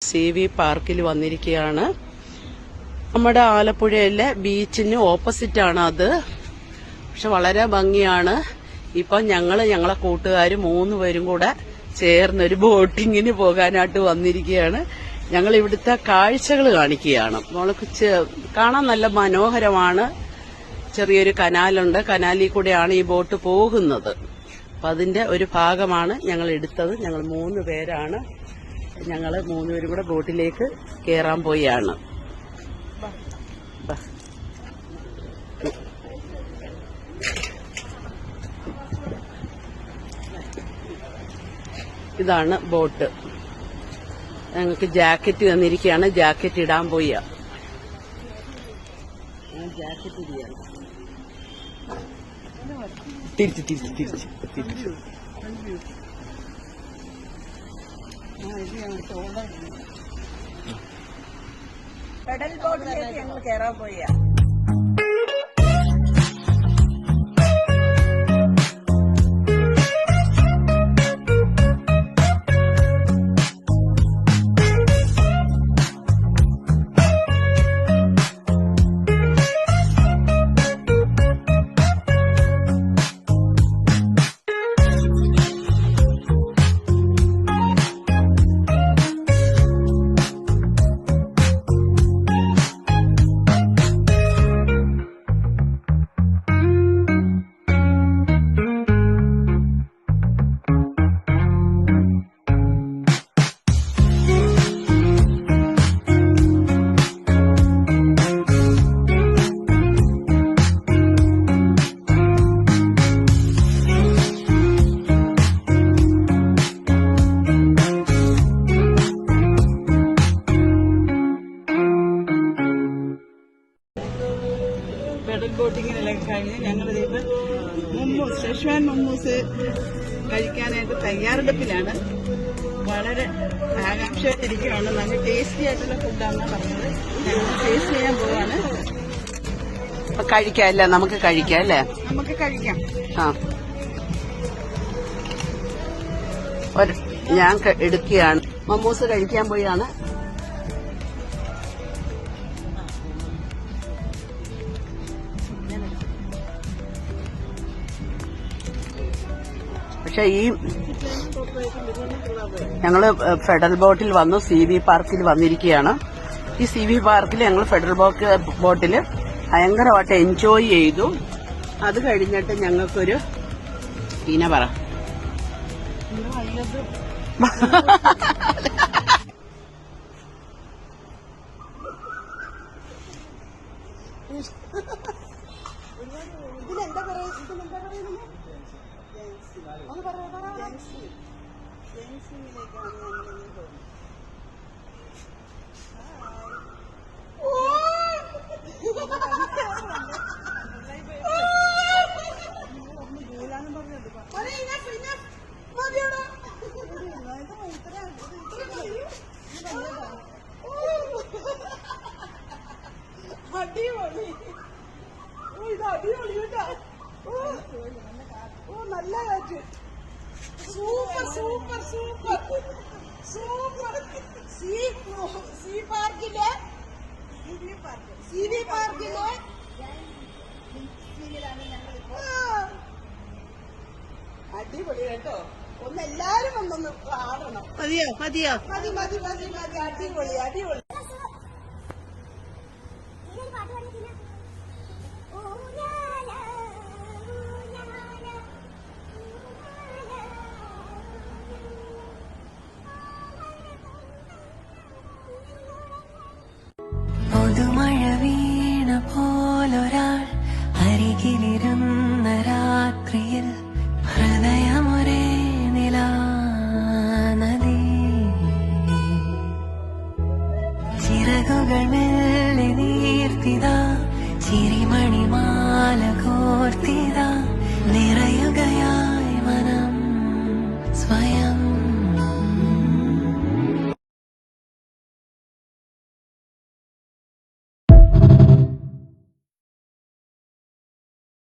CV പാർക്കിൽ വന്നിരിക്കുകയാണ്. നമ്മുടെ ആലപ്പുഴയിലെ ബീച്ചിന് ഓപ്പോസിറ്റ് ആണ് അത്. പക്ഷെ വളരെ ഭംഗിയാണ്. ഇപ്പൊ ഞങ്ങളെ കൂട്ടുകാർ 3 പേരും കൂടെ ചേർന്നൊരു ബോട്ടിങ്ങിന് പോകാനായിട്ട് വന്നിരിക്കുകയാണ്. ഞങ്ങൾ ഇവിടുത്തെ കാഴ്ചകൾ കാണിക്കുകയാണ്. നമ്മൾക്ക് കാണാൻ നല്ല മനോഹരമാണ്. ചെറിയൊരു കനാലുണ്ട്. കനാലിൽ കൂടെയാണ് ഈ ബോട്ട് പോകുന്നത്. അപ്പൊ അതിന്റെ ഒരു ഭാഗമാണ് ഞങ്ങൾ എടുത്തത്. ഞങ്ങൾ 3 പേരാണ്. ഞങ്ങൾ 3 പേരും കൂടെ ബോട്ടിലേക്ക് കയറാൻ പോയാണ്. ഇതാണ് ബോട്ട്. ഞങ്ങൾക്ക് ജാക്കറ്റ് തന്നിരിക്കുകയാണ്. ജാക്കറ്റ് ഇടാൻ പോയ ജാക്കറ്റ് ഇടുകയാണ്. തിരിച്ച് പെഡൽ ബോട്ടിലേക്ക് ഞങ്ങൾ കയറാൻ പോയ പെഡൽ ബോട്ടിങ്ങിനെല്ലാം കഴിഞ്ഞ് ഞങ്ങളിതിപ്പോൾ ഷെഷ്വാൻ മമ്മൂസ് കഴിക്കാനായിട്ട് തയ്യാറെടുപ്പിലാണ്. വളരെ ആകാംക്ഷയായിട്ടിരിക്കുകയാണ്. നല്ല ടേസ്റ്റി ആയിട്ടുള്ള ഫുഡാണെന്നാണ് പറഞ്ഞത്. ഞങ്ങൾ ടേസ്റ്റ് ചെയ്യാൻ പോവാണ്. കഴിക്കാം അല്ലേ? നമുക്ക് കഴിക്കാം അല്ലേ? നമുക്ക് കഴിക്കാം. ഞാൻ എടുക്കുകയാണ്. മമ്മൂസ് കഴിക്കാൻ പോയാണ്. പക്ഷെ ഞങ്ങള് ഫെഡറൽ ബോട്ടിൽ വന്നു. CV പാർക്കിൽ വന്നിരിക്കുകയാണ്. ഈ CV പാർക്കിൽ ഞങ്ങൾ ഫെഡറൽ ബോട്ടിൽ ഭയങ്കരമായിട്ട് എൻജോയ് ചെയ്തു. അത് കഴിഞ്ഞിട്ട് ഞങ്ങൾക്കൊരു പറ ഇതിലെന്താ പറയുന്നത്? ജംഗ്ഷനിലേക്കാണ് ഞങ്ങളിങ്ങനെ പോകുന്നത്. അടിപൊളി. ഇത് അടിപൊളി കേട്ടോ. നല്ല കാറ്റ്. Super super super super. C പാർക്കിലെ CV പാർക്കിലെ അടിപൊളി കേട്ടോ. ഒന്ന് എല്ലാരും ഒന്നൊന്ന് കാണണം. മതിയോ? മതി. അടിപൊളി അടിപൊളി. പുതുമഴ വീണ പോലൊരാ